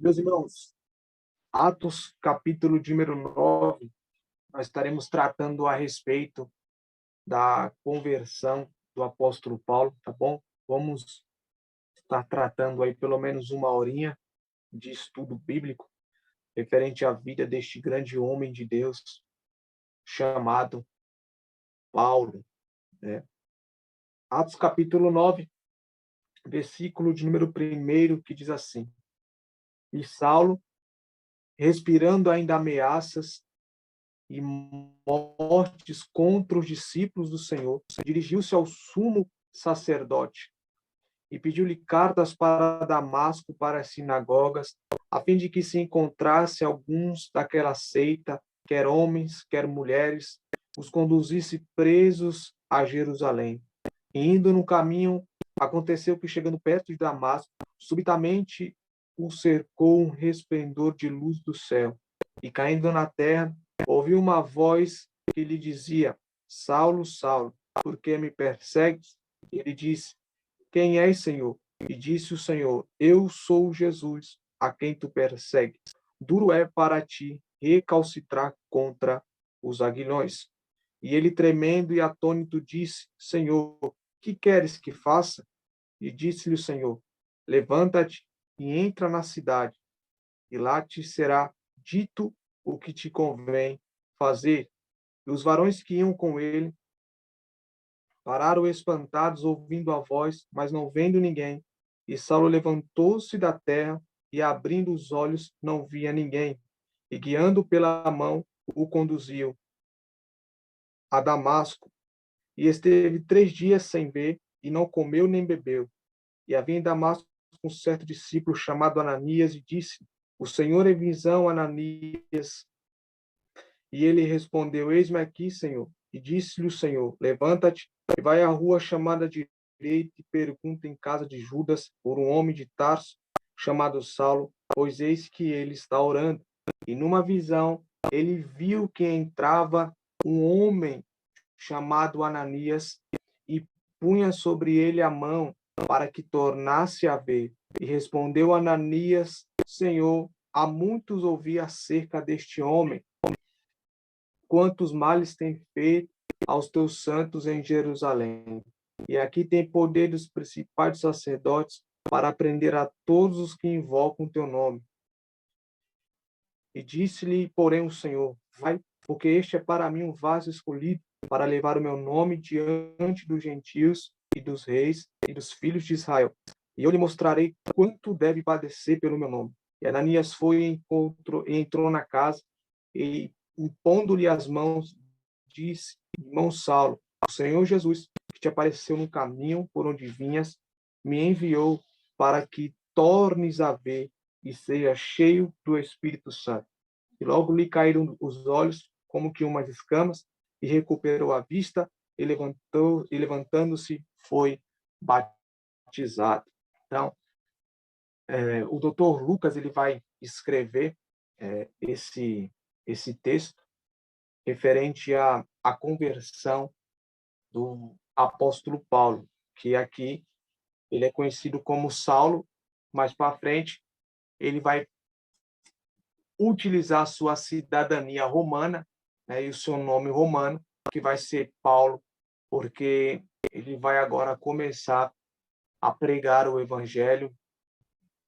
Meus irmãos, Atos, capítulo de número 9, nós estaremos tratando a respeito da conversão do apóstolo Paulo, tá bom? Vamos estar tratando aí pelo menos uma horinha de estudo bíblico referente à vida deste grande homem de Deus chamado Paulo, né? Atos, capítulo 9, versículo de número 1, que diz assim: E Saulo, respirando ainda ameaças e mortes contra os discípulos do Senhor, dirigiu-se ao sumo sacerdote e pediu-lhe cartas para Damasco, para as sinagogas, a fim de que se encontrasse alguns daquela seita, quer homens, quer mulheres, os conduzisse presos a Jerusalém. E indo no caminho, aconteceu que, chegando perto de Damasco, subitamente o cercou um resplendor de luz do céu, e caindo na terra, ouviu uma voz que lhe dizia: Saulo, Saulo, por que me persegues? Ele disse: Quem és, Senhor? E disse o Senhor: Eu sou Jesus, a quem tu persegues. Duro é para ti recalcitrar contra os aguilhões. E ele, tremendo e atônito, disse: Senhor, que queres que faça? E disse-lhe o Senhor: Levanta-te e entra na cidade, e lá te será dito o que te convém fazer. E os varões que iam com ele pararam espantados, ouvindo a voz, mas não vendo ninguém. E Saulo levantou-se da terra e, abrindo os olhos, não via ninguém. E, guiando pela mão, o conduziu a Damasco. E esteve 3 dias sem ver, e não comeu nem bebeu. E havia em Damasco um certo discípulo chamado Ananias, e disse: O Senhor em visão, Ananias. E ele respondeu: Eis-me aqui, Senhor. E disse-lhe o Senhor: Levanta-te e vai à rua chamada direita e pergunta em casa de Judas por um homem de Tarso chamado Saulo, pois eis que ele está orando. E numa visão ele viu que entrava um homem chamado Ananias e punha sobre ele a mão para que tornasse a ver. E respondeu Ananias: Senhor, há muitos ouvi acerca deste homem, quantos males tem feito aos teus santos em Jerusalém. E aqui tem poder dos principais sacerdotes para prender a todos os que invocam o teu nome. E disse-lhe, porém, o Senhor: Vai, porque este é para mim um vaso escolhido para levar o meu nome diante dos gentios e dos reis e dos filhos de Israel. E eu lhe mostrarei quanto deve padecer pelo meu nome. E Ananias foi e entrou na casa, e, impondo-lhe as mãos, disse: Irmão Saulo, o Senhor Jesus, que te apareceu no caminho por onde vinhas, me enviou para que tornes a ver e seja cheio do Espírito Santo. E logo lhe caíram os olhos como que umas escamas, e recuperou a vista, e levantando-se, foi batizado. Então, o doutor Lucas ele vai escrever esse texto referente à conversão do apóstolo Paulo, que aqui ele é conhecido como Saulo. Mais para frente ele vai utilizar sua cidadania romana, né, e o seu nome romano, que vai ser Paulo, porque ele vai agora começar a pregar o evangelho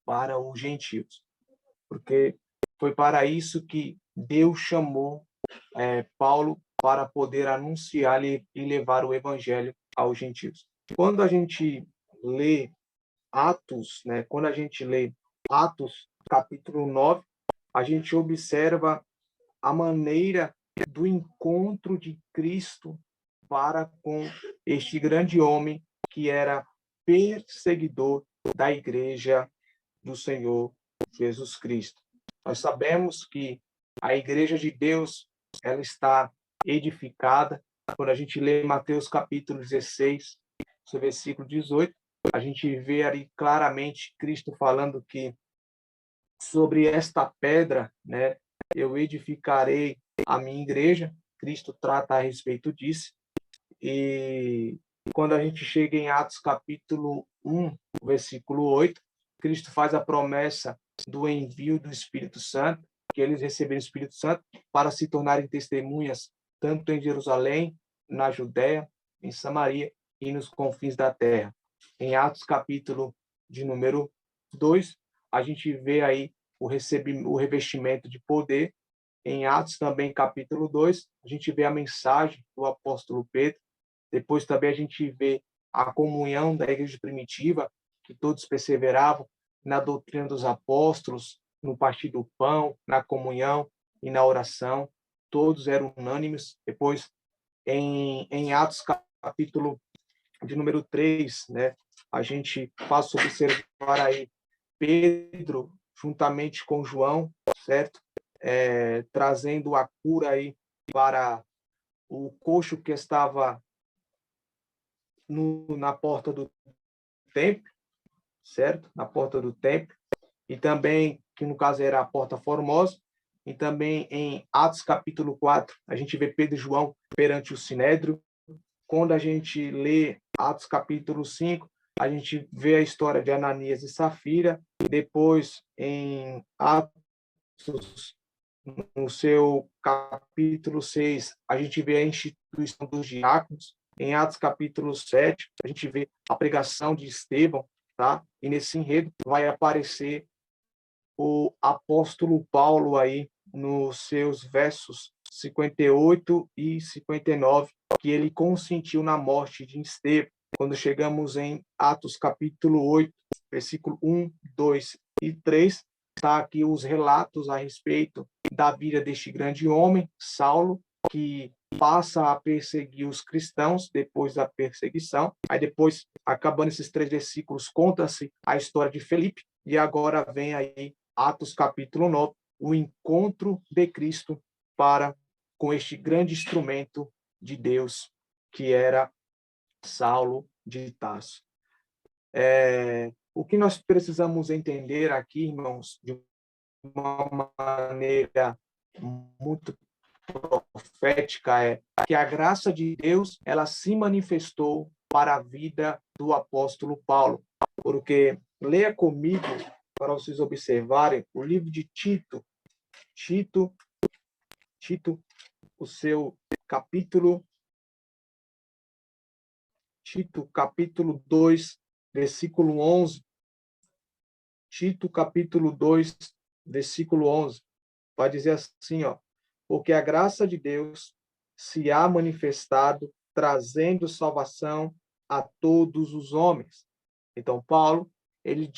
para os gentios, porque foi para isso que Deus chamou Paulo, para poder anunciar e levar o evangelho aos gentios. Quando a gente lê Atos, né, quando a gente lê Atos, capítulo 9, a gente observa a maneira do encontro de Cristo para com este grande homem que era perseguidor da igreja do Senhor Jesus Cristo. Nós sabemos que a igreja de Deus, ela está edificada. Quando a gente lê Mateus capítulo 16, seu versículo 18, a gente vê ali claramente Cristo falando que sobre esta pedra, né, eu edificarei a minha igreja. Cristo trata a respeito disso. E quando a gente chega em Atos capítulo 1, versículo 8, Cristo faz a promessa do envio do Espírito Santo, que eles receberam o Espírito Santo para se tornarem testemunhas tanto em Jerusalém, na Judéia, em Samaria e nos confins da terra. Em Atos capítulo de número 2, a gente vê aí o revestimento de poder. Em Atos também, capítulo 2, a gente vê a mensagem do apóstolo Pedro. Depois também a gente vê a comunhão da igreja primitiva, que todos perseveravam na doutrina dos apóstolos, no partir do pão, na comunhão e na oração. Todos eram unânimes. Depois, em Atos capítulo de número 3, né, a gente passa a observar aí Pedro, juntamente com João, certo? Trazendo a cura aí para o coxo que estava na porta do templo, certo? Na porta do templo. E também, que no caso era a porta formosa. E também em Atos capítulo 4, a gente vê Pedro e João perante o Sinédrio. Quando a gente lê Atos capítulo 5, a gente vê a história de Ananias e Safira. Depois, em Atos, no seu capítulo 6, a gente vê a instituição dos diáconos. Em Atos capítulo 7, a gente vê a pregação de Estevão, tá? E nesse enredo vai aparecer o apóstolo Paulo aí nos seus versos 58 e 59, que ele consentiu na morte de Estevão. Quando chegamos em Atos capítulo 8, versículo 1, 2 e 3, está aqui os relatos a respeito da vida deste grande homem, Saulo, que passa a perseguir os cristãos depois da perseguição. Aí depois, acabando esses 3 versículos, conta-se a história de Felipe, e agora vem aí Atos capítulo 9, o encontro de Cristo com este grande instrumento de Deus, que era Saulo de Tarso. O que nós precisamos entender aqui, irmãos, de uma maneira muito profética, é que a graça de Deus ela se manifestou para a vida do apóstolo Paulo. Porque leia comigo, para vocês observarem, o livro de Tito, o seu capítulo, Tito, capítulo 2, versículo 11. Tito, capítulo 2, versículo 11. Vai dizer assim, ó: porque a graça de Deus se há manifestado, trazendo salvação a todos os homens. Então, Paulo, ele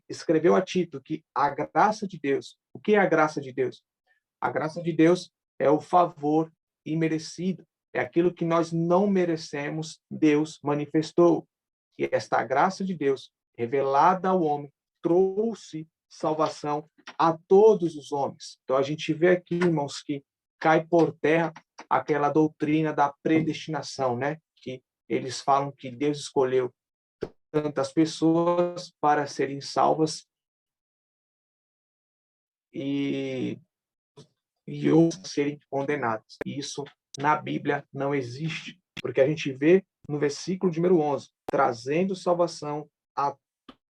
escreveu a Tito que a graça de Deus, o que é a graça de Deus? A graça de Deus é o favor imerecido, é aquilo que nós não merecemos, Deus manifestou. E esta graça de Deus, revelada ao homem, trouxe salvação a todos os homens. Então, a gente vê aqui, irmãos, que cai por terra aquela doutrina da predestinação, né? Que eles falam que Deus escolheu tantas pessoas para serem salvas e outras serem condenadas. E isso na Bíblia não existe, porque a gente vê no versículo de número 11, trazendo salvação a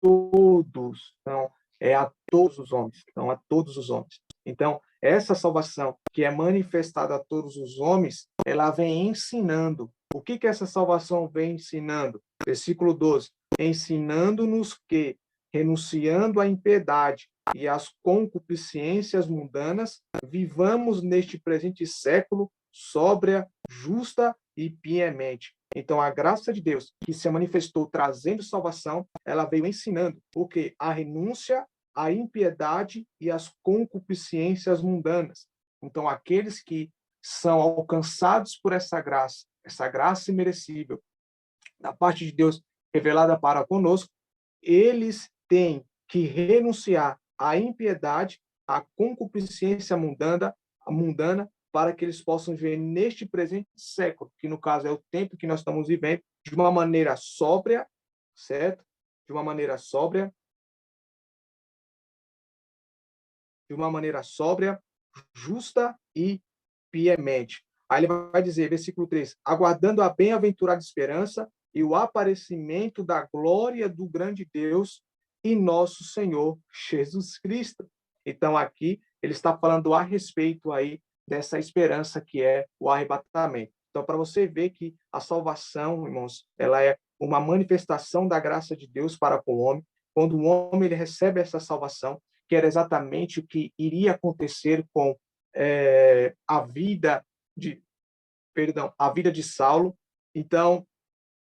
todos. Então, é a todos os homens. Então, a todos os homens. Então, essa salvação que é manifestada a todos os homens, ela vem ensinando. O que essa salvação vem ensinando? Versículo 12. Ensinando-nos que, renunciando à impiedade e às concupiscências mundanas, vivamos neste presente século sóbria, justa e piamente. Então, a graça de Deus, que se manifestou trazendo salvação, ela veio ensinando o que? A renúncia, a impiedade e as concupiscências mundanas. Então, aqueles que são alcançados por essa graça imerecível, da parte de Deus revelada para conosco, eles têm que renunciar à impiedade, à concupiscência mundana, para que eles possam viver neste presente século, que no caso é o tempo que nós estamos vivendo, de uma maneira sóbria, certo? De uma maneira sóbria, justa e piemente. Aí ele vai dizer, versículo 3, aguardando a bem-aventurada esperança e o aparecimento da glória do grande Deus e nosso Senhor Jesus Cristo. Então, aqui, ele está falando a respeito aí dessa esperança que é o arrebatamento. Então, para você ver que a salvação, irmãos, ela é uma manifestação da graça de Deus para com o homem. Quando o homem ele recebe essa salvação, que era exatamente o que iria acontecer com a vida de, perdão, a vida de Saulo. Então,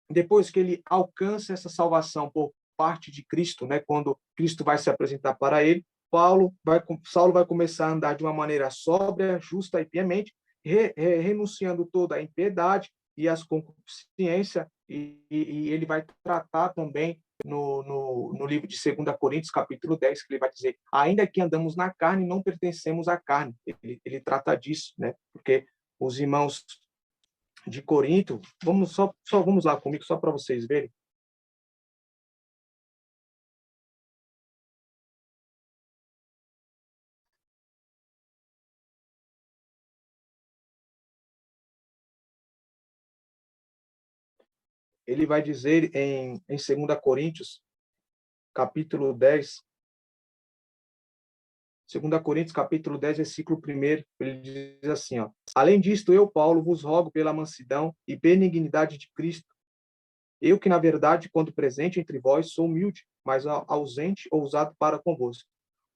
depois que ele alcança essa salvação por parte de Cristo, né, quando Cristo vai se apresentar para ele, Saulo vai começar a andar de uma maneira sóbria, justa e piamente, renunciando toda a impiedade e as concupiscências, e ele vai tratar também no livro de 2 Coríntios, capítulo 10, que ele vai dizer, ainda que andamos na carne, não pertencemos à carne. Ele trata disso, né? Porque os irmãos de Corinto, vamos lá comigo, só para vocês verem. Ele vai dizer em 2 Coríntios, capítulo 10, 2 Coríntios, capítulo 10, versículo 1, ele diz assim, ó, além disto, eu, Paulo, vos rogo pela mansidão e benignidade de Cristo, eu que, na verdade, quando presente entre vós, sou humilde, mas ausente, ousado para convosco.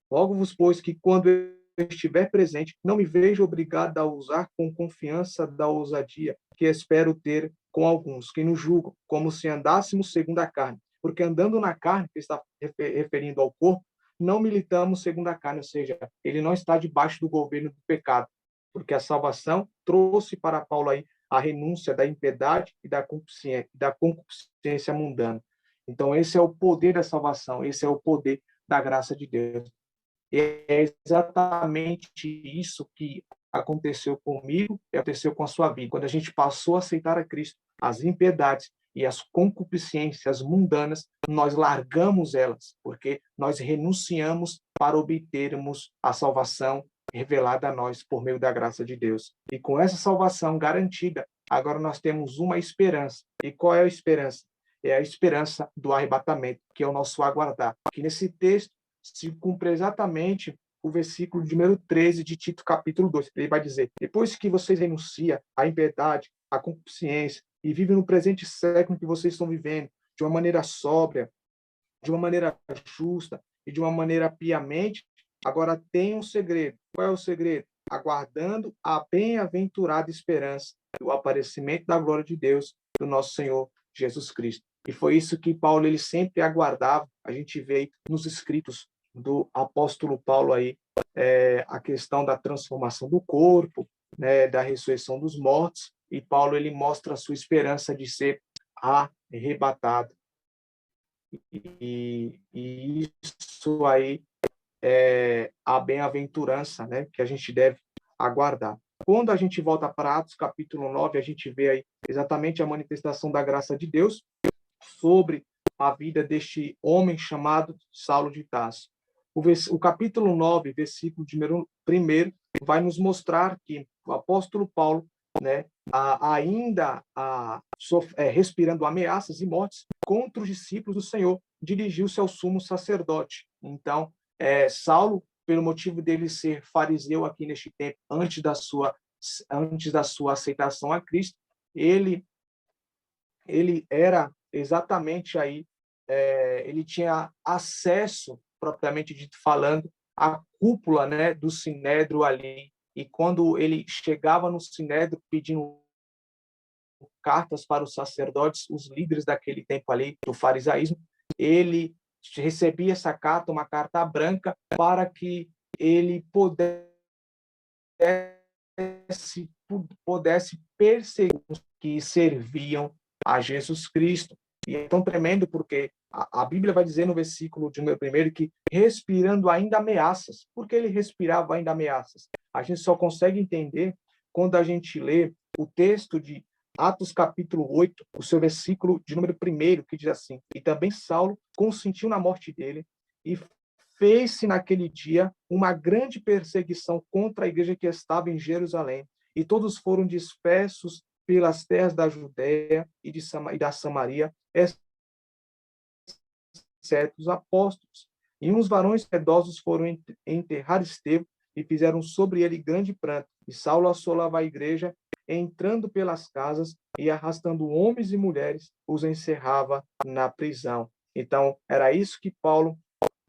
Rogo-vos, pois, que quando eu estiver presente, não me veja obrigado a usar com confiança da ousadia que espero ter com alguns, que nos julgam, como se andássemos segundo a carne. Porque andando na carne, que está referindo ao corpo, não militamos segundo a carne, ou seja, ele não está debaixo do governo do pecado, porque a salvação trouxe para Paulo aí a renúncia da impiedade e da concupiscência mundana. Então, esse é o poder da salvação, esse é o poder da graça de Deus. É exatamente isso que aconteceu comigo e aconteceu com a sua vida. Quando a gente passou a aceitar a Cristo, as impiedades e as concupiscências mundanas, nós largamos elas, porque nós renunciamos para obtermos a salvação revelada a nós por meio da graça de Deus. E com essa salvação garantida, agora nós temos uma esperança. E qual é a esperança? É a esperança do arrebatamento, que é o nosso aguardar. Que nesse texto se cumpre exatamente o versículo de número 13 de Tito, capítulo 2. Ele vai dizer, depois que vocês renunciam à impiedade, à concupiscência, e vivem no presente século que vocês estão vivendo, de uma maneira sóbria, de uma maneira justa e de uma maneira piamente, agora tem um segredo. Qual é o segredo? Aguardando a bem-aventurada esperança do aparecimento da glória de Deus, do nosso Senhor Jesus Cristo. E foi isso que Paulo ele sempre aguardava. A gente vê nos escritos do apóstolo Paulo aí a questão da transformação do corpo, né, da ressurreição dos mortos. E Paulo ele mostra a sua esperança de ser arrebatado. E isso aí é a bem-aventurança, né, que a gente deve aguardar. Quando a gente volta para Atos capítulo 9, a gente vê aí exatamente a manifestação da graça de Deus sobre a vida deste homem chamado Saulo de Tarso. O capítulo 9, versículo de 1, vai nos mostrar que o apóstolo Paulo, né, ainda respirando ameaças e mortes contra os discípulos do Senhor, dirigiu-se ao sumo sacerdote. Então, Saulo, pelo motivo dele ser fariseu aqui neste tempo, antes da sua aceitação a Cristo, ele era exatamente aí, ele tinha acesso, propriamente dito falando, à cúpula, né, do Sinédrio ali. E quando ele chegava no Sinédrio pedindo cartas para os sacerdotes, os líderes daquele tempo ali, do farisaísmo, ele recebia essa carta, uma carta branca, para que ele pudesse perseguir os que serviam a Jesus Cristo. E é tão tremendo porque a Bíblia vai dizer no versículo de 1 que respirando ainda ameaças. Por que ele respirava ainda ameaças? A gente só consegue entender quando a gente lê o texto de Atos capítulo 8, o seu versículo de número 1, que diz assim, e também Saulo consentiu na morte dele e fez-se naquele dia uma grande perseguição contra a igreja que estava em Jerusalém, e todos foram dispersos pelas terras da Judéia e da Samaria, certos apóstolos. E uns varões piedosos foram enterrar Estevão e fizeram sobre ele grande pranto. E Saulo assolava a igreja, entrando pelas casas e arrastando homens e mulheres, os encerrava na prisão. Então, era isso que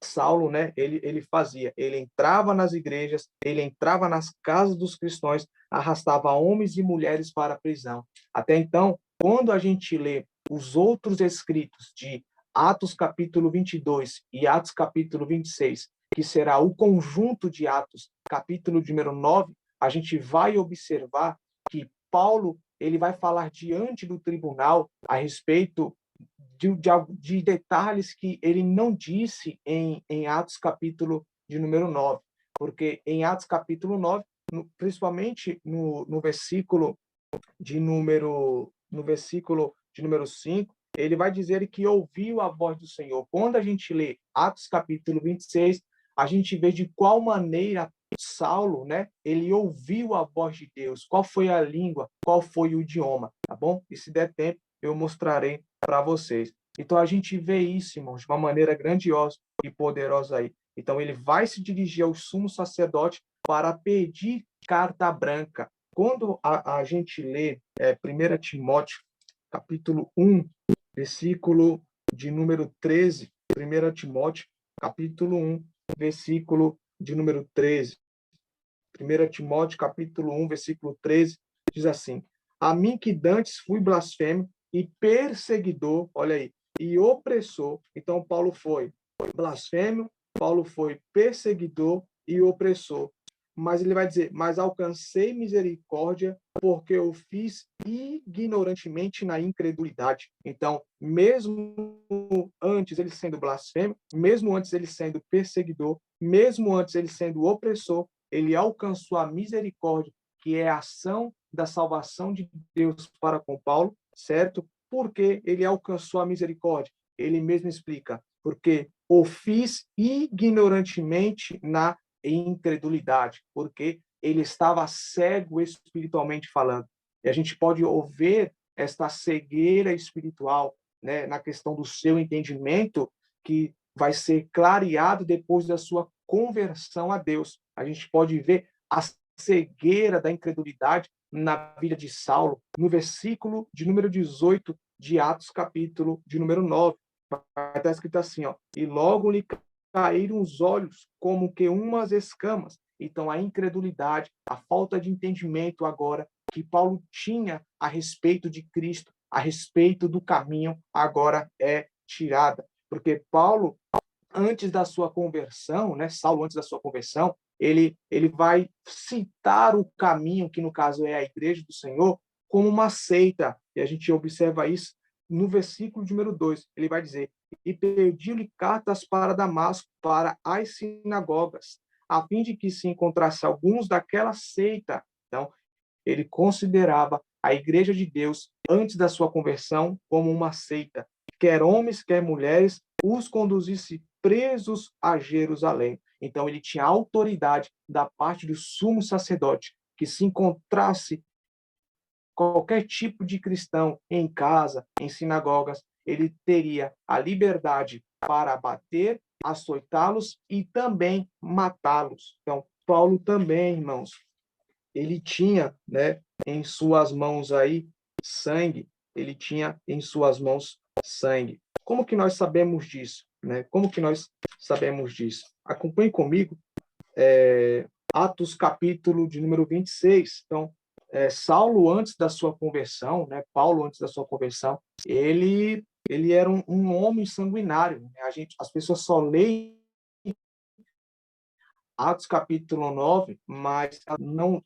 Saulo, né, ele fazia. Ele entrava nas igrejas, ele entrava nas casas dos cristãos, arrastava homens e mulheres para a prisão. Até então, quando a gente lê os outros escritos de Atos capítulo 22 e Atos capítulo 26, que será o conjunto de Atos, capítulo número 9, a gente vai observar que Paulo ele vai falar diante do tribunal a respeito de detalhes que ele não disse em Atos capítulo de número 9, porque em Atos capítulo 9, principalmente no versículo de número 5, ele vai dizer que ouviu a voz do Senhor. Quando a gente lê Atos capítulo 26, a gente vê de qual maneira Saulo, né, ele ouviu a voz de Deus, qual foi a língua, qual foi o idioma, tá bom? E se der tempo, eu mostrarei para vocês. Então a gente vê isso, irmãos, de uma maneira grandiosa e poderosa aí. Então ele vai se dirigir ao sumo sacerdote para pedir carta branca. Quando a gente lê 1 Timóteo, capítulo 1, versículo de número 13, 1 Timóteo, capítulo 1, versículo de número 13. 1 Timóteo, capítulo 1, versículo 13, diz assim: A mim que dantes fui blasfemo e perseguidor, olha aí, e opressor. Então, Paulo foi blasfemo, Paulo foi perseguidor e opressor. Mas ele vai dizer, mas alcancei misericórdia porque eu fiz ignorantemente na incredulidade. Então, mesmo antes ele sendo blasfemo, mesmo antes ele sendo perseguidor, mesmo antes ele sendo opressor, ele alcançou a misericórdia, que é a ação da salvação de Deus para com Paulo, certo? Porque ele alcançou a misericórdia. Ele mesmo explica, porque o fiz ignorantemente na incredulidade, porque ele estava cego espiritualmente falando. E a gente pode ouvir esta cegueira espiritual, né, na questão do seu entendimento, que vai ser clareado depois da sua conversão a Deus. A gente pode ver a cegueira da incredulidade na vida de Saulo, no versículo de número 18 de Atos, capítulo de número 9. Vai estar escrito assim, ó, e logo lhe caíram os olhos como que umas escamas. Então, a incredulidade, a falta de entendimento agora que Paulo tinha a respeito de Cristo, a respeito do caminho, agora é tirada. Porque Paulo, antes da sua conversão, né, Saulo, antes da sua conversão, ele vai citar o caminho, que no caso é a igreja do Senhor, como uma seita. E a gente observa isso no versículo de número 2. Ele vai dizer, e pediu-lhe cartas para Damasco, para as sinagogas, a fim de que se encontrasse alguns daquela seita. Então, ele considerava a igreja de Deus, antes da sua conversão, como uma seita. Quer homens, quer mulheres, os conduzisse presos a Jerusalém. Então, ele tinha autoridade da parte do sumo sacerdote, que se encontrasse qualquer tipo de cristão em casa, em sinagogas, ele teria a liberdade para bater, açoitá-los e também matá-los. Então, Paulo também, irmãos, ele tinha, né, em suas mãos aí sangue, ele tinha em suas mãos sangue. Como que nós sabemos disso, né? Como que nós sabemos disso? Acompanhe comigo Atos capítulo de número 26. Então, Saulo antes da sua conversão, né? Paulo antes da sua conversão, ele era um homem sanguinário, né? As pessoas só leem Atos capítulo 9, mas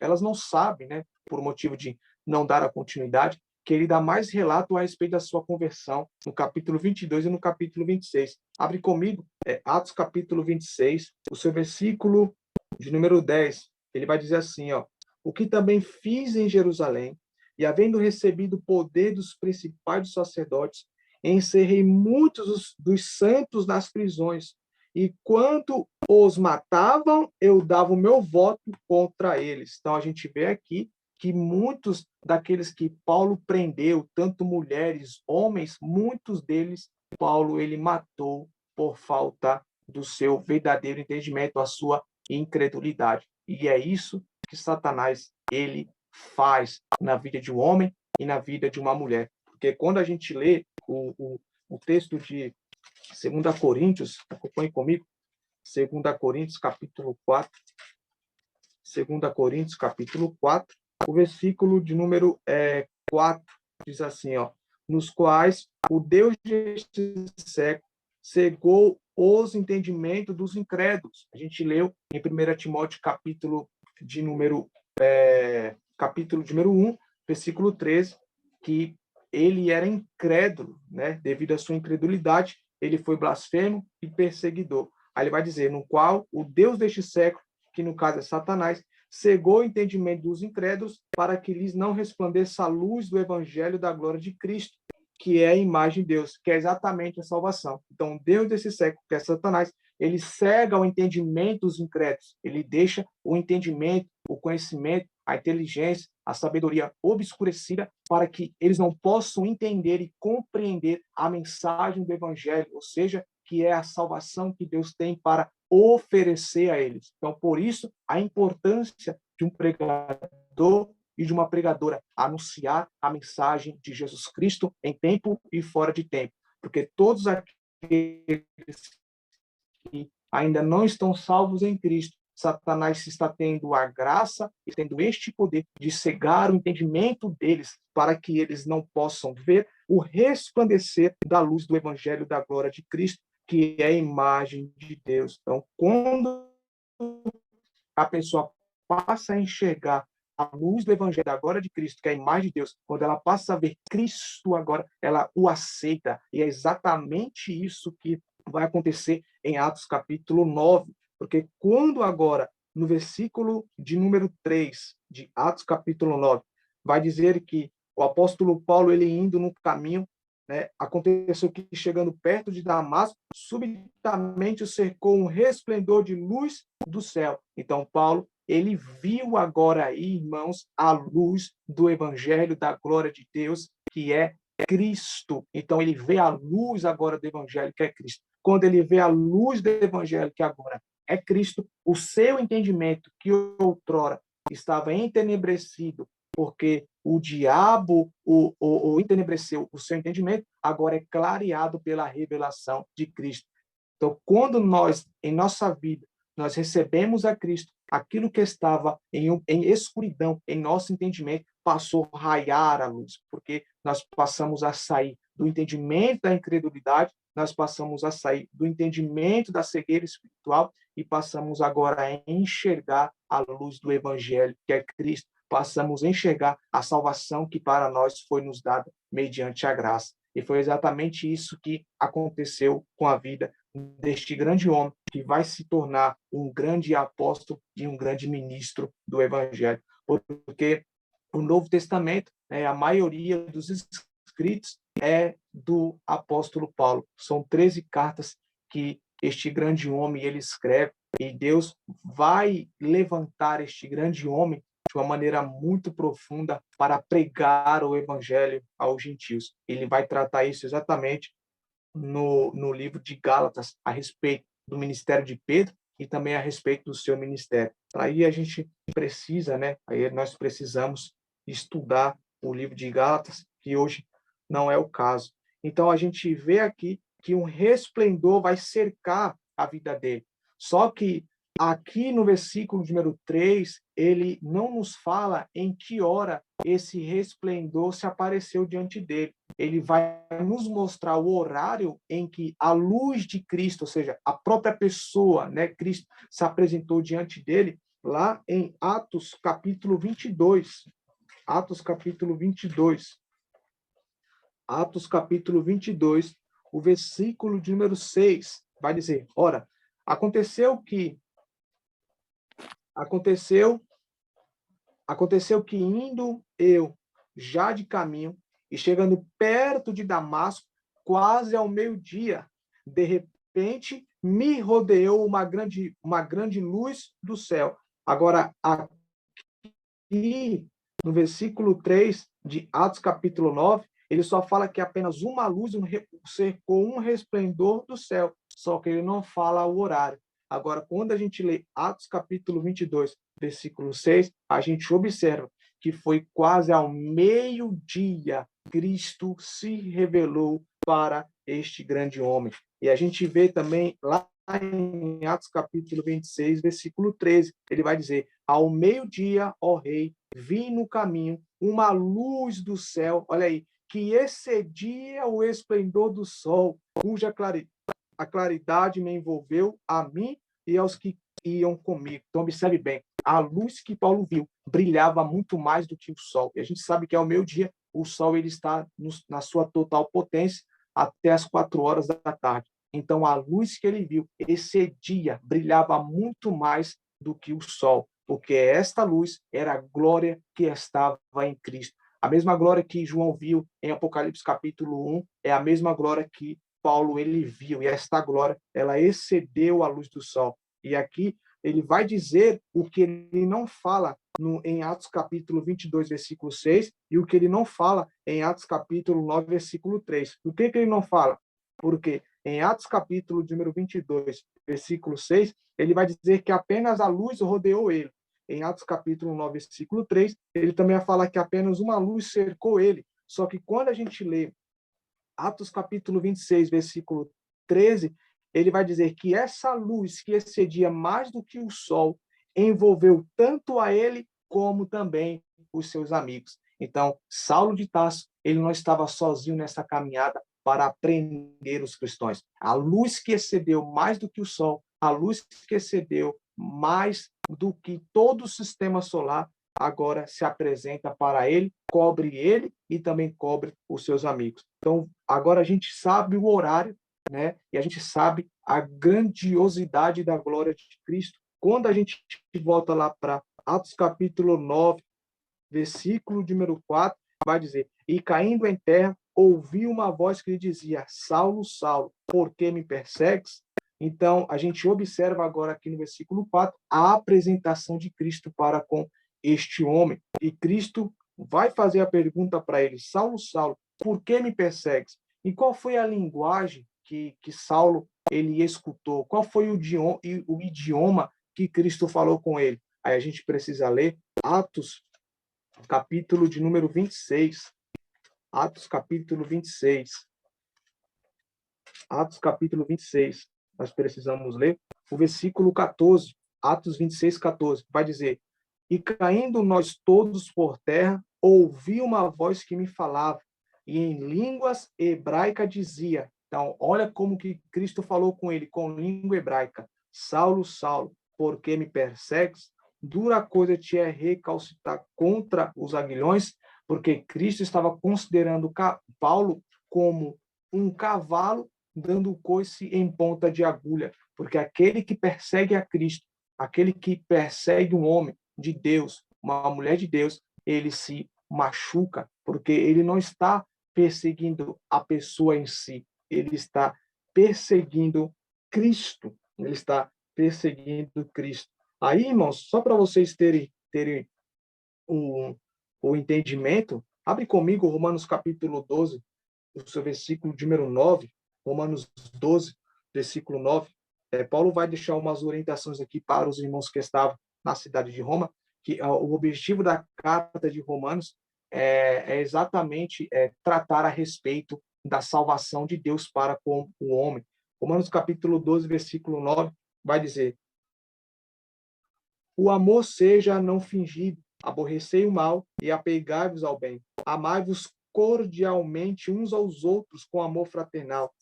elas não sabem, né, por motivo de não dar a continuidade, que ele dá mais relato a respeito da sua conversão no capítulo 22 e no capítulo 26. Abre comigo, Atos capítulo 26, o seu versículo de número 10. Ele vai dizer assim, ó, o que também fiz em Jerusalém, e havendo recebido o poder dos principais dos sacerdotes, encerrei muitos dos santos nas prisões, e quando os matavam, eu dava o meu voto contra eles. Então, a gente vê aqui que muitos daqueles que Paulo prendeu, tanto mulheres, homens, muitos deles, Paulo, ele matou por falta do seu verdadeiro entendimento, a sua incredulidade. E é isso que Satanás ele faz na vida de um homem e na vida de uma mulher. Porque quando a gente lê o texto de 2 Coríntios, acompanhe comigo, 2 Coríntios, capítulo 4, 2 Coríntios, capítulo 4, o versículo de número 4, diz assim, ó, nos quais o Deus deste século cegou os entendimentos dos incrédulos. A gente leu em 1 Timóteo, capítulo de número 1, versículo 13, que ele era incrédulo, né? Devido à sua incredulidade, ele foi blasfemo e perseguidor. Aí ele vai dizer, no qual o Deus deste século, que no caso é Satanás, cegou o entendimento dos incrédulos para que lhes não resplandeça a luz do evangelho da glória de Cristo, que é a imagem de Deus, que é exatamente a salvação. Então, Deus desse século, que é Satanás, ele cega o entendimento dos incrédulos, ele deixa o entendimento, o conhecimento, a inteligência, a sabedoria obscurecida para que eles não possam entender e compreender a mensagem do evangelho, ou seja, que é a salvação que Deus tem para oferecer a eles. Então, por isso, a importância de um pregador e de uma pregadora anunciar a mensagem de Jesus Cristo em tempo e fora de tempo. Porque todos aqueles que ainda não estão salvos em Cristo, Satanás está tendo a graça e tendo este poder de cegar o entendimento deles para que eles não possam ver o resplandecer da luz do evangelho da glória de Cristo, que é a imagem de Deus. Então, quando a pessoa passa a enxergar a luz do evangelho da glória de Cristo, que é a imagem de Deus, quando ela passa a ver Cristo agora, ela o aceita. E é exatamente isso que vai acontecer em Atos capítulo 9. Porque quando agora, no versículo de número 3 de Atos capítulo 9, vai dizer que o apóstolo Paulo, ele indo no caminho, né, aconteceu que, chegando perto de Damasco, subitamente o cercou um resplendor de luz do céu. Então, Paulo, ele viu agora aí, irmãos, a luz do evangelho da glória de Deus, que é Cristo. Então, ele vê a luz agora do evangelho, que é Cristo. Quando ele vê a luz do evangelho, que agora é Cristo, o seu entendimento, que outrora estava entenebrecido, porque o diabo o entenebreceu o seu entendimento, agora é clareado pela revelação de Cristo. Então, quando nós, em nossa vida, nós recebemos a Cristo, aquilo que estava em escuridão, em nosso entendimento, passou a raiar a luz, porque nós passamos a sair do entendimento da incredulidade, nós passamos a sair do entendimento da cegueira espiritual e passamos agora a enxergar a luz do Evangelho, que é Cristo. Passamos a enxergar a salvação que para nós foi nos dada mediante a graça. E foi exatamente isso que aconteceu com a vida deste grande homem, que vai se tornar um grande apóstolo e um grande ministro do Evangelho. Porque o Novo Testamento, a maioria dos escritos é do apóstolo Paulo. São 13 cartas que este grande homem ele escreve, e Deus vai levantar este grande homem de uma maneira muito profunda para pregar o evangelho aos gentios. Ele vai tratar isso exatamente no livro de Gálatas, a respeito do ministério de Pedro e também a respeito do seu ministério. Aí a gente precisa, né? Aí nós precisamos estudar o livro de Gálatas, que hoje não é o caso. Então a gente vê aqui que um resplendor vai cercar a vida dele. Só que aqui no versículo número 3, ele não nos fala em que hora esse resplendor se apareceu diante dele. Ele vai nos mostrar o horário em que a luz de Cristo, ou seja, a própria pessoa, né, Cristo, se apresentou diante dele, lá em Atos capítulo 22. Atos capítulo 22. Atos capítulo 22, o versículo de número 6, vai dizer, ora, aconteceu que indo eu já de caminho e chegando perto de Damasco, quase ao meio-dia, de repente me rodeou uma grande luz do céu. Agora, aqui no versículo 3 de Atos capítulo 9, ele só fala que apenas uma luz cercou um resplendor do céu. só que ele não fala o horário. Agora, quando a gente lê Atos capítulo 22, versículo 6, a gente observa que foi quase ao meio-dia Cristo se revelou para este grande homem. E a gente vê também lá em Atos capítulo 26, versículo 13, ele vai dizer: ao meio-dia, ó rei, vi no caminho uma luz do céu, olha aí, que excedia o esplendor do sol, cuja a claridade me envolveu a mim e aos que iam comigo. Então, observe bem, a luz que Paulo viu brilhava muito mais do que o sol. E a gente sabe que ao meio-dia o sol ele está na sua total potência até as 4 horas da tarde. Então, a luz que ele viu excedia, brilhava muito mais do que o sol, porque esta luz era a glória que estava em Cristo. A mesma glória que João viu em Apocalipse capítulo 1 é a mesma glória que Paulo ele viu, e esta glória ela excedeu a luz do sol. E aqui ele vai dizer o que ele não fala em Atos capítulo 22, versículo 6, e o que ele não fala em Atos capítulo 9, versículo 3. O que ele não fala? Porque em Atos capítulo número 22, versículo 6, ele vai dizer que apenas a luz rodeou ele. Em Atos capítulo 9, versículo 3, ele também vai falar que apenas uma luz cercou ele. Só que quando a gente lê Atos capítulo 26, versículo 13, ele vai dizer que essa luz que excedia mais do que o sol envolveu tanto a ele como também os seus amigos. Então, Saulo de Tarso, ele não estava sozinho nessa caminhada para prender os cristãos. A luz que excedeu mais do que o sol, a luz que excedeu mais do que todo o sistema solar, agora se apresenta para ele, cobre ele e também cobre os seus amigos. Então, agora a gente sabe o horário, né? E a gente sabe a grandiosidade da glória de Cristo. Quando a gente volta lá para Atos capítulo 9, versículo número 4, vai dizer: e caindo em terra, ouvi uma voz que lhe dizia: Saulo, Saulo, por que me persegues? Então, a gente observa agora aqui no versículo 4 a apresentação de Cristo para com este homem. E Cristo vai fazer a pergunta para ele: Saulo, Saulo, por que me persegues? E qual foi a linguagem que Saulo ele escutou? Qual foi o idioma que Cristo falou com ele? Aí a gente precisa ler Atos capítulo de número 26. Atos capítulo 26. Atos capítulo 26. Nós precisamos ler o versículo 14. Atos 26, 14. Vai dizer: e caindo nós todos por terra, ouvi uma voz que me falava, e em línguas hebraica dizia. Então, olha como que Cristo falou com ele, com língua hebraica: Saulo, Saulo, por que me persegues? Dura coisa te é recalcitrar contra os aguilhões, porque Cristo estava considerando Paulo como um cavalo dando coice em ponta de agulha, porque aquele que persegue a Cristo, aquele que persegue um homem de Deus, uma mulher de Deus, ele se machuca, porque ele não está perseguindo a pessoa em si, ele está perseguindo Cristo, ele está perseguindo Cristo. Aí, irmãos, só para vocês terem o entendimento, abre comigo Romanos capítulo 12, o seu versículo número 9, Romanos 12, versículo 9. Paulo vai deixar umas orientações aqui para os irmãos que estavam na cidade de Roma, que o objetivo da carta de Romanos é exatamente tratar a respeito da salvação de Deus para com o homem. Romanos capítulo 12, versículo 9, vai dizer: o amor seja não fingido, aborrecei o mal e apegai-vos ao bem. Amai-vos cordialmente uns aos outros com amor fraternal,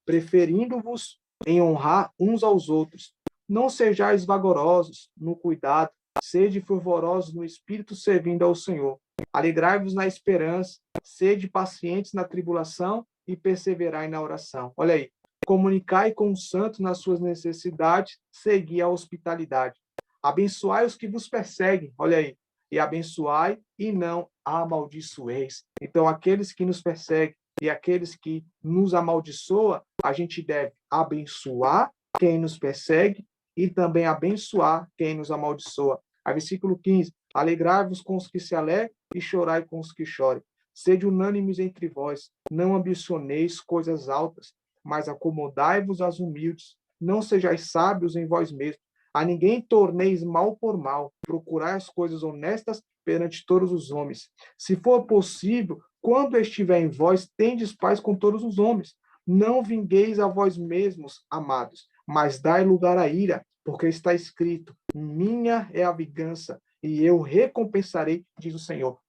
preferindo-vos em honrar uns aos outros. Não sejais vagarosos no cuidado, sede fervorosos no espírito, servindo ao Senhor. Alegrai-vos na esperança, sede pacientes na tribulação e perseverai na oração. Olha aí. Comunicai com os santos nas suas necessidades, segui a hospitalidade. Abençoai os que vos perseguem, olha aí, e abençoai e não amaldiçoeis. Então, aqueles que nos perseguem e aqueles que nos amaldiçoam, a gente deve abençoar quem nos persegue e também abençoar quem nos amaldiçoa. A versículo 15: alegrai-vos com os que se alegram e chorai com os que chorem. Sede unânimes entre vós, não ambicioneis coisas altas, mas acomodai-vos aos humildes. Não sejais sábios em vós mesmos. A ninguém torneis mal por mal. Procurai as coisas honestas perante todos os homens. Se for possível, quando estiver em vós, tendes paz com todos os homens. Não vingueis a vós mesmos, amados, mas dai lugar à ira, porque está escrito: minha é a vingança, e eu recompensarei, diz o Senhor.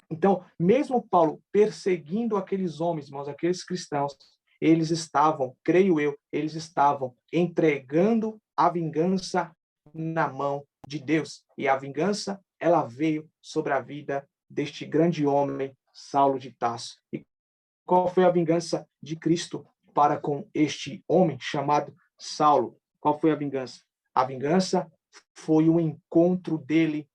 Então, mesmo Paulo perseguindo aqueles homens, irmãos, aqueles cristãos, eles estavam, creio eu, eles estavam entregando a vingança na mão de Deus. E a vingança, ela veio sobre a vida deste grande homem, Saulo de Tarso. E qual foi a vingança de Cristo para com este homem chamado Saulo? Qual foi a vingança? A vingança foi o encontro dele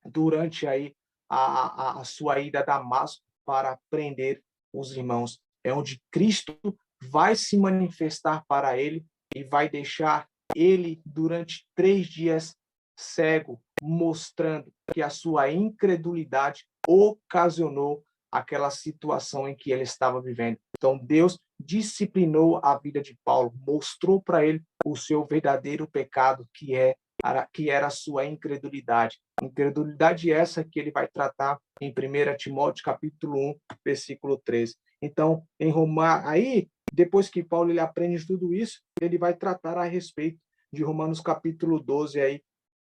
durante aí a sua ida a Damasco para prender os irmãos. É onde Cristo vai se manifestar para ele e vai deixar ele durante 3 dias cego, mostrando que a sua incredulidade ocasionou aquela situação em que ele estava vivendo. Então, Deus disciplinou a vida de Paulo, mostrou para ele o seu verdadeiro pecado, que era a sua incredulidade. Incredulidade essa que ele vai tratar em 1 Timóteo capítulo 1, versículo 13. Então, em aí, depois que Paulo ele aprende tudo isso, ele vai tratar a respeito de Romanos capítulo 12 aí,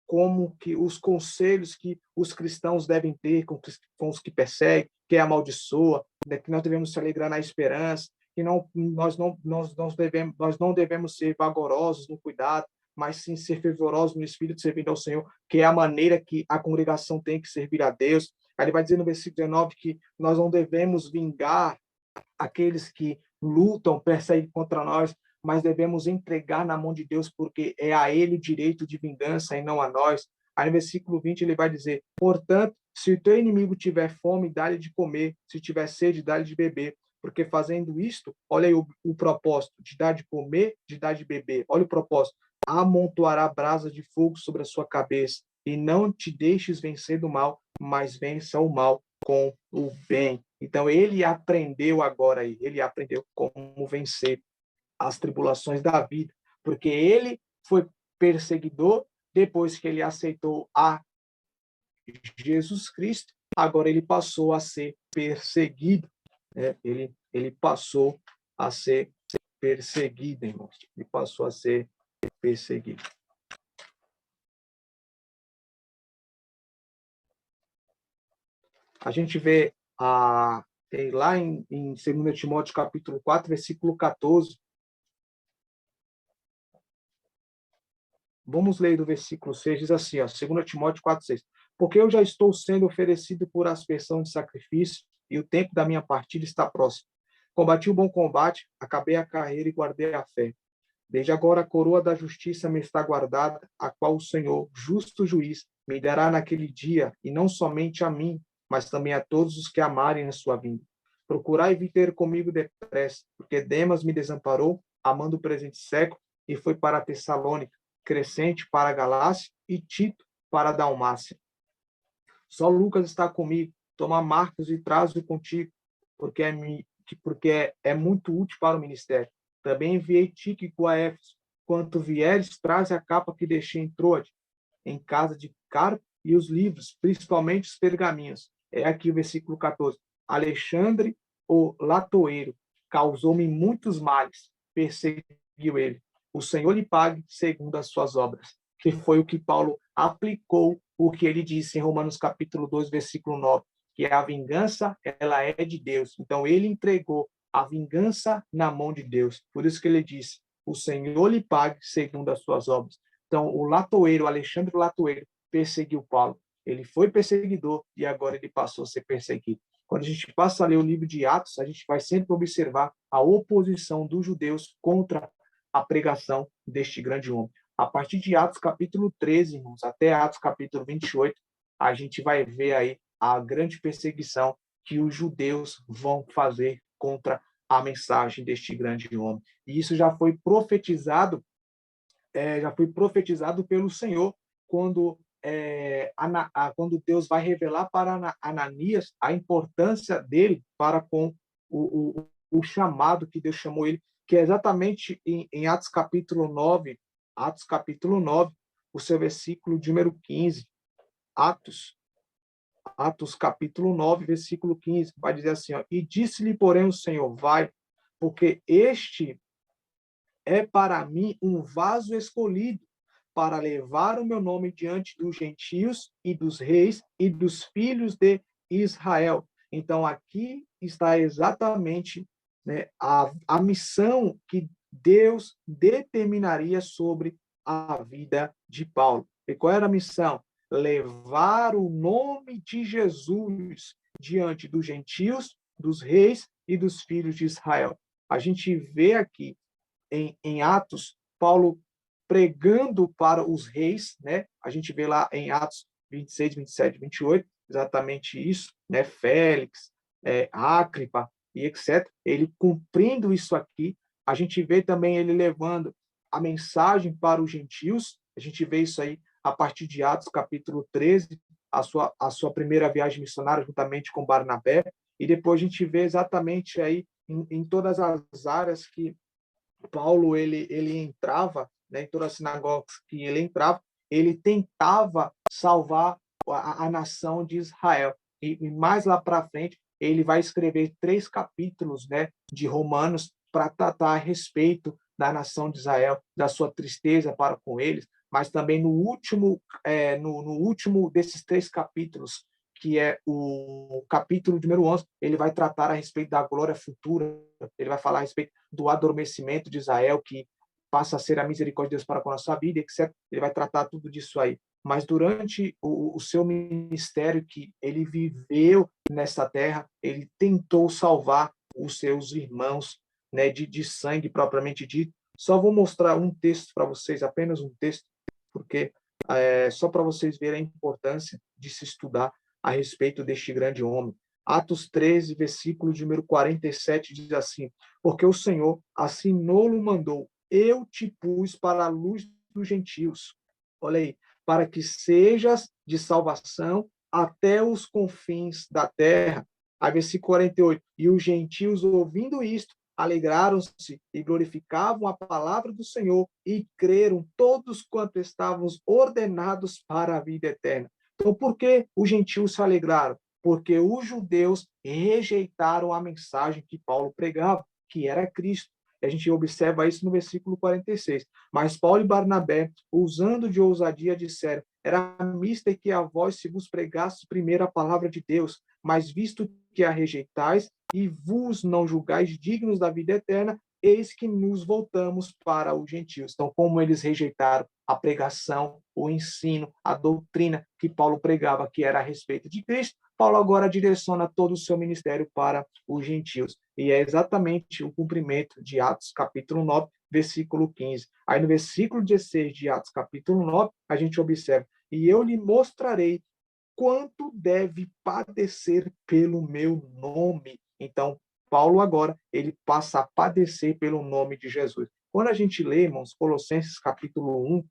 como que os conselhos que os cristãos devem ter com os que perseguem, que amaldiçoa, né, que nós devemos se alegrar na esperança, que nós não devemos ser vagarosos no cuidado, mas sim ser fervorosos no espírito, servindo ao Senhor, que é a maneira que a congregação tem que servir a Deus. Aí ele vai dizer no versículo 19 que nós não devemos vingar aqueles que lutam, perseguem contra nós, mas devemos entregar na mão de Deus, porque é a ele o direito de vingança e não a nós. Aí no versículo 20 ele vai dizer: portanto, se o teu inimigo tiver fome, dá-lhe de comer, se tiver sede, dá-lhe de beber, porque fazendo isto, olha aí o propósito, de dar de comer, de dar de beber, olha o propósito: amontoará brasa de fogo sobre a sua cabeça, e não te deixes vencer do mal, mas vença o mal com o bem. Então ele aprendeu agora aí, ele aprendeu como vencer as tribulações da vida, porque ele foi perseguidor depois que ele aceitou a Jesus Cristo, agora ele passou a ser perseguido, né? Ele passou a ser perseguido, irmãos. Ele passou a ser perseguido. A gente vê lá em 2 Timóteo capítulo 4, versículo 14. Vamos ler do versículo 6, diz assim, ó, 2 Timóteo 4, 6. Porque eu já estou sendo oferecido por aspersão de sacrifício, e o tempo da minha partida está próximo. Combati o bom combate, acabei a carreira e guardei a fé. Desde agora a coroa da justiça me está guardada, a qual o Senhor, justo juiz, me dará naquele dia, e não somente a mim, mas também a todos os que amarem a sua vinda. Procurai vir ter comigo depressa, porque Demas me desamparou, amando o presente século, e foi para a Tessalônica, Crescente para a Galácia e Tito para a Dalmácia. Só Lucas está comigo. Toma Marcos e traz-o contigo, porque é muito útil para o ministério. Também enviei Tíquico a Éfeso. Quanto vieres, traz a capa que deixei em Troade, em casa de Carpo, e os livros, principalmente os pergaminhos. É aqui o versículo 14. Alexandre, o latoeiro, causou-me muitos males, perseguiu ele. O Senhor lhe pague segundo as suas obras. Que foi o que Paulo aplicou, o que ele disse em Romanos capítulo 2, versículo 9, que a vingança, ela é de Deus. Então, ele entregou a vingança na mão de Deus. Por isso que ele disse, o Senhor lhe pague segundo as suas obras. Então, o latoeiro, Alexandre Latoeiro, perseguiu Paulo. Ele foi perseguidor e agora ele passou a ser perseguido. Quando a gente passa a ler o livro de Atos, a gente vai sempre observar a oposição dos judeus contra a pregação deste grande homem. A partir de Atos capítulo 13, irmãos, até Atos capítulo 28, a gente vai ver aí a grande perseguição que os judeus vão fazer contra a mensagem deste grande homem. E isso já foi profetizado pelo Senhor quando quando Deus vai revelar para Ananias a importância dele para com o chamado que Deus chamou ele, que é exatamente em Atos capítulo 9, o seu versículo de número 15. Atos, Atos capítulo 9, versículo 15, vai dizer assim, ó, e disse-lhe, porém, o Senhor, vai, porque este é para mim um vaso escolhido para levar o meu nome diante dos gentios e dos reis e dos filhos de Israel. Então, aqui está exatamente, né, a missão que Deus determinaria sobre a vida de Paulo. E qual era a missão? Levar o nome de Jesus diante dos gentios, dos reis e dos filhos de Israel. A gente vê aqui em Atos, Paulo pregando para os reis, né? A gente vê lá em Atos 26, 27, 28, exatamente isso, né? Félix, Ácripa e etc. Ele cumprindo isso aqui. A gente vê também ele levando a mensagem para os gentios. A gente vê isso aí a partir de Atos capítulo 13, a sua primeira viagem missionária juntamente com Barnabé. E depois a gente vê exatamente aí em todas as áreas que Paulo ele entrava, né, em todas as sinagogas que ele entrava, ele tentava salvar a nação de Israel. E mais lá para frente, ele vai escrever 3 capítulos, né, de Romanos para tratar a respeito da nação de Israel, da sua tristeza para com eles, mas também no último desses 3 capítulos, que é o capítulo número 11, ele vai tratar a respeito da glória futura, ele vai falar a respeito do adormecimento de Israel, que passa a ser a misericórdia de Deus para com a nossa vida, etc. Ele vai tratar tudo disso aí. Mas durante o seu ministério que ele viveu nessa terra, ele tentou salvar os seus irmãos, né, de sangue propriamente dito. Só vou mostrar um texto para vocês, apenas um texto, porque só para vocês verem a importância de se estudar a respeito deste grande homem. Atos 13, versículo de número 47, diz assim, porque o Senhor assim não mandou, eu te pus para a luz dos gentios. Olha aí, para que sejas de salvação até os confins da terra. Aí, versículo 48, e os gentios, ouvindo isto, alegraram-se e glorificavam a palavra do Senhor e creram todos quantos estavam ordenados para a vida eterna. Então, por que os gentios se alegraram? Porque os judeus rejeitaram a mensagem que Paulo pregava, que era Cristo. A gente observa isso no versículo 46. Mas Paulo e Barnabé, usando de ousadia, disseram, era mister que a vós se vos pregasse primeiro a palavra de Deus, mas visto que a rejeitais e vos não julgais dignos da vida eterna, eis que nos voltamos para os gentios. Então, como eles rejeitaram a pregação, o ensino, a doutrina que Paulo pregava, que era a respeito de Cristo, Paulo agora direciona todo o seu ministério para os gentios. E é exatamente o cumprimento de Atos capítulo 9, versículo 15. Aí no versículo 16 de Atos capítulo 9, a gente observa, e eu lhe mostrarei quanto deve padecer pelo meu nome. Então, Paulo agora, ele passa a padecer pelo nome de Jesus. Quando a gente lê, irmãos, Colossenses capítulo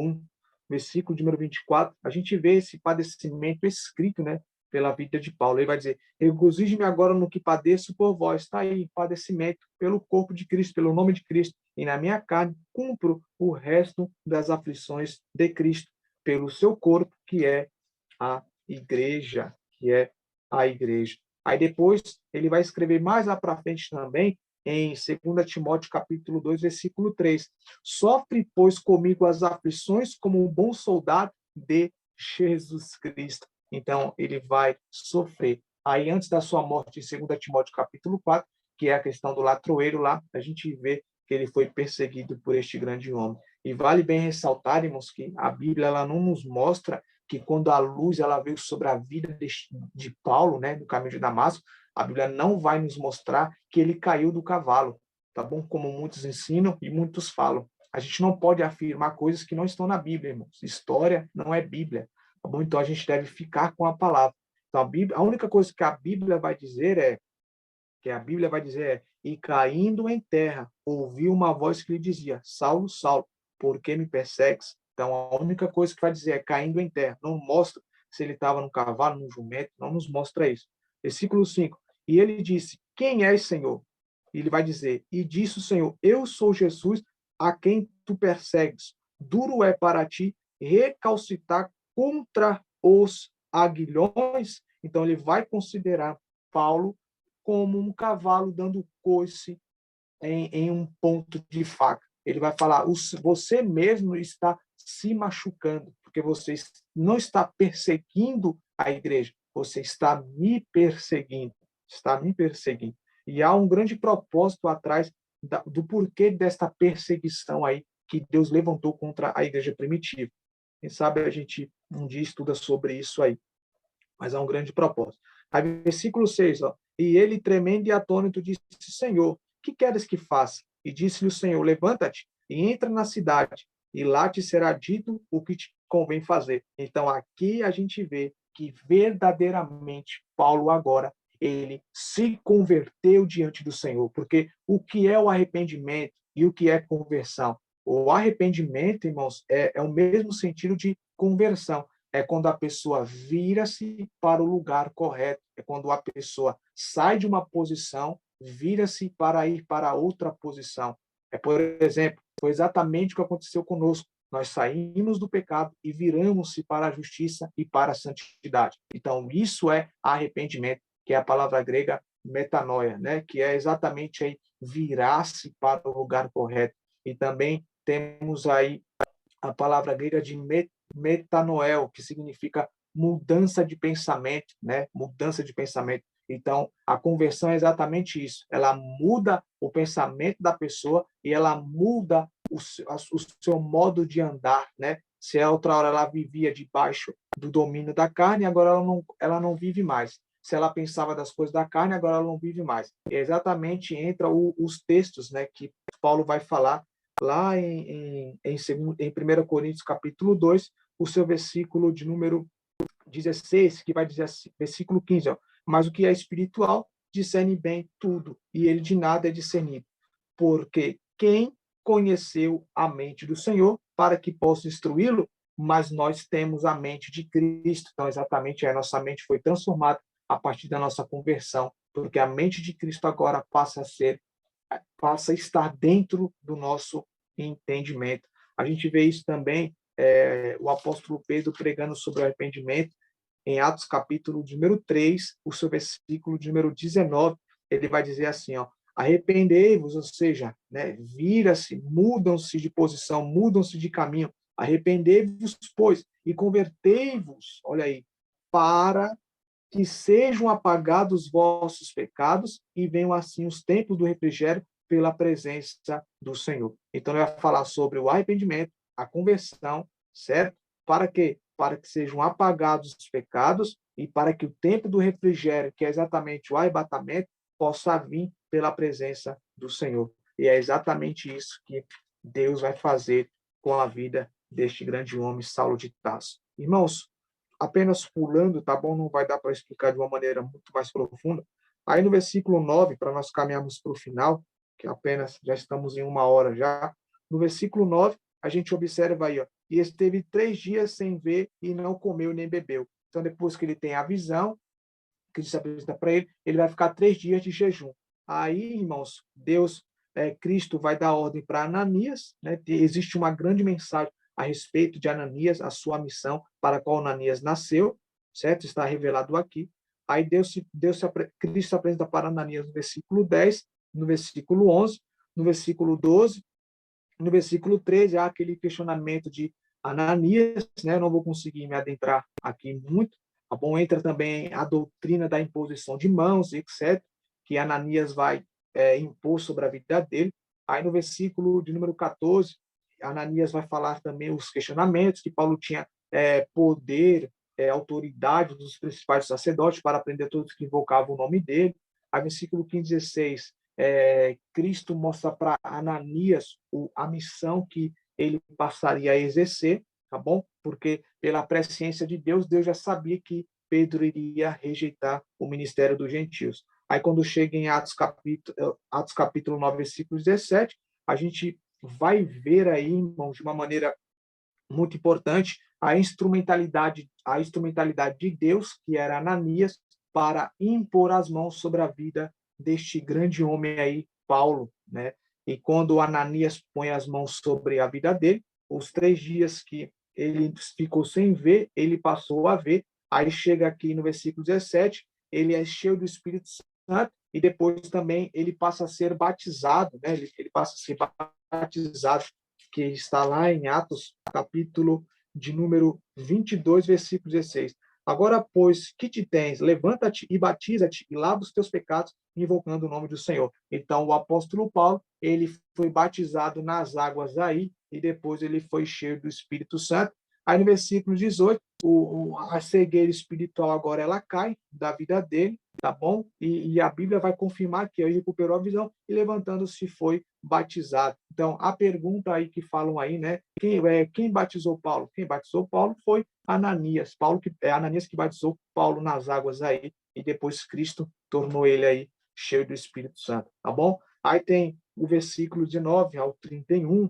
1, versículo de número 24, a gente vê esse padecimento escrito, né, pela vida de Paulo. Ele vai dizer, regozijo-me agora no que padeço por vós. Está aí, padecimento pelo corpo de Cristo, pelo nome de Cristo. E na minha carne cumpro o resto das aflições de Cristo, pelo seu corpo, que é a igreja, que é a igreja. Aí depois ele vai escrever mais lá para frente também, em 2 Timóteo capítulo 2, versículo 3. Sofre, pois, comigo as aflições como um bom soldado de Jesus Cristo. Então, ele vai sofrer. Aí, antes da sua morte, em 2 Timóteo capítulo 4, que é a questão do latroeiro lá, a gente vê que ele foi perseguido por este grande homem. E vale bem ressaltar, irmãos, que a Bíblia ela não nos mostra que quando a luz ela veio sobre a vida de Paulo, né, no caminho de Damasco, a Bíblia não vai nos mostrar que ele caiu do cavalo, tá bom? Como muitos ensinam e muitos falam. A gente não pode afirmar coisas que não estão na Bíblia, irmãos. História não é Bíblia, tá bom? Então a gente deve ficar com a palavra. Então a única coisa que a Bíblia vai dizer e caindo em terra, ouviu uma voz que lhe dizia, Saulo, Saulo, por que me persegues? Então, a única coisa que vai dizer é caindo em terra. Não mostra se ele estava no cavalo, no jumento, não nos mostra isso. Versículo 5. E ele disse: quem és, Senhor? E ele vai dizer: e disse o Senhor: eu sou Jesus a quem tu persegues. Duro é para ti recalcitar contra os aguilhões. Então ele vai considerar Paulo como um cavalo dando coice em um ponto de faca. Ele vai falar: você mesmo está se machucando, porque você não está perseguindo a igreja, você está me perseguindo, está me perseguindo. E há um grande propósito atrás do porquê desta perseguição aí que Deus levantou contra a igreja primitiva. Quem sabe a gente um dia estuda sobre isso aí, mas há um grande propósito. Aí, versículo 6, ó, e ele, tremendo e atônito, disse: Senhor, que queres que faça? E disse-lhe o Senhor: levanta-te e entra na cidade, e lá te será dito o que te convém fazer. Então, aqui a gente vê que verdadeiramente Paulo agora ele se converteu diante do Senhor, porque o que é o arrependimento e o que é conversão? O arrependimento, irmãos, é o mesmo sentido de conversão. É quando a pessoa vira-se para o lugar correto, é quando a pessoa sai de uma posição, vira-se para ir para outra posição. Por exemplo, foi exatamente o que aconteceu conosco. Nós saímos do pecado e viramos-se para a justiça e para a santidade. Então, isso é arrependimento, que é a palavra grega metanoia, né? Que é exatamente aí virar-se para o lugar correto. E também temos aí a palavra grega de metanoel, que significa mudança de pensamento, né? Mudança de pensamento. Então, a conversão é exatamente isso. Ela muda o pensamento da pessoa e ela muda o seu modo de andar, né? Se a outra hora ela vivia debaixo do domínio da carne, agora ela não vive mais. Se ela pensava das coisas da carne, agora ela não vive mais. E é exatamente entra os textos, né, que Paulo vai falar lá em 1 Coríntios capítulo 2, o seu versículo de número 16, que vai dizer assim, versículo 15, ó, mas o que é espiritual discerne bem tudo, e ele de nada é discernido, porque quem conheceu a mente do Senhor para que possa instruí-lo, mas nós temos a mente de Cristo, então exatamente a nossa mente foi transformada a partir da nossa conversão, porque a mente de Cristo agora passa a estar dentro do nosso entendimento. A gente vê isso também, o apóstolo Pedro pregando sobre o arrependimento, em Atos capítulo de número 3, o seu versículo de número 19, ele vai dizer assim, ó, arrependei-vos, ou seja, né, vira-se, mudam-se de posição, mudam-se de caminho, arrependei-vos, pois, e convertei-vos, olha aí, para que sejam apagados os vossos pecados e venham assim os tempos do refrigério pela presença do Senhor. Então, ele vai falar sobre o arrependimento, a conversão, certo? Para quê? Para que sejam apagados os pecados e para que o tempo do refrigério, que é exatamente o arrebatamento, possa vir pela presença do Senhor. E é exatamente isso que Deus vai fazer com a vida deste grande homem, Saulo de Tarso. Irmãos, apenas pulando, tá bom? Não vai dar para explicar de uma maneira muito mais profunda. Aí no versículo 9, para nós caminharmos para o final, que apenas já estamos em 1 hora já, no versículo 9, a gente observa aí, ó, e esteve 3 dias sem ver e não comeu nem bebeu. Então, depois que ele tem a visão, que se apresenta para ele, ele vai ficar 3 dias de jejum. Aí, irmãos, Cristo vai dar ordem para Ananias, né? Existe uma grande mensagem a respeito de Ananias, a sua missão para a qual Ananias nasceu, certo? Está revelado aqui. Aí Cristo se apresenta para Ananias no versículo 10, no versículo 11, no versículo 12, no versículo 13, há aquele questionamento de Ananias, né? Não vou conseguir me adentrar aqui muito, tá bom? Entra também a doutrina da imposição de mãos, etc., que Ananias vai impor sobre a vida dele. Aí no versículo de número 14, Ananias vai falar também os questionamentos, que Paulo tinha poder, autoridade dos principais sacerdotes para prender todos que invocavam o nome dele. Aí versículo 15 e 16, Cristo mostra para Ananias a missão que ele passaria a exercer, tá bom? Porque pela presciência de Deus, Deus já sabia que Pedro iria rejeitar o ministério dos gentios. Aí quando chega em Atos capítulo 9, versículo 17, a gente vai ver aí, irmãos, de uma maneira muito importante, a instrumentalidade de Deus, que era Ananias, para impor as mãos sobre a vida deste grande homem aí, Paulo, né? E quando Ananias põe as mãos sobre a vida dele, os 3 dias que ele ficou sem ver, ele passou a ver. Aí chega aqui no versículo 17, ele é cheio do Espírito Santo e depois também ele passa a ser batizado, né? Ele passa a ser batizado, que está lá em Atos, capítulo de número 22, versículo 16. Agora, pois, que te tens? Levanta-te e batiza-te e lava os teus pecados, invocando o nome do Senhor. Então, o apóstolo Paulo, ele foi batizado nas águas aí, e depois ele foi cheio do Espírito Santo. Aí no versículo 18, a cegueira espiritual agora ela cai da vida dele, tá bom? E a Bíblia vai confirmar que ele recuperou a visão e levantando-se foi batizado. Então, a pergunta aí que falam aí, né? Quem batizou Paulo? Quem batizou Paulo foi Ananias. Ananias que batizou Paulo nas águas aí e depois Cristo tornou ele aí cheio do Espírito Santo, tá bom? Aí tem o versículo 19 ao 31,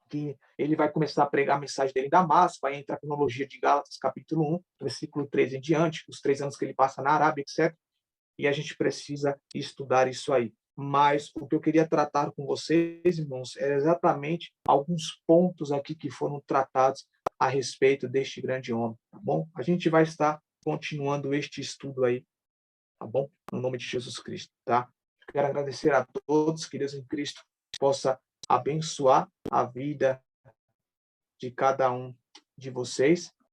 que ele vai começar a pregar a mensagem dele em Damasco, vai entrar a cronologia de Gálatas, capítulo 1, versículo 13 em diante, os 3 anos que ele passa na Arábia, etc. E a gente precisa estudar isso aí. Mas o que eu queria tratar com vocês, irmãos, é exatamente alguns pontos aqui que foram tratados a respeito deste grande homem, tá bom? A gente vai estar continuando este estudo aí, tá bom? No nome de Jesus Cristo, tá? Quero agradecer a todos, que Deus em Cristo possa abençoar a vida de cada um de vocês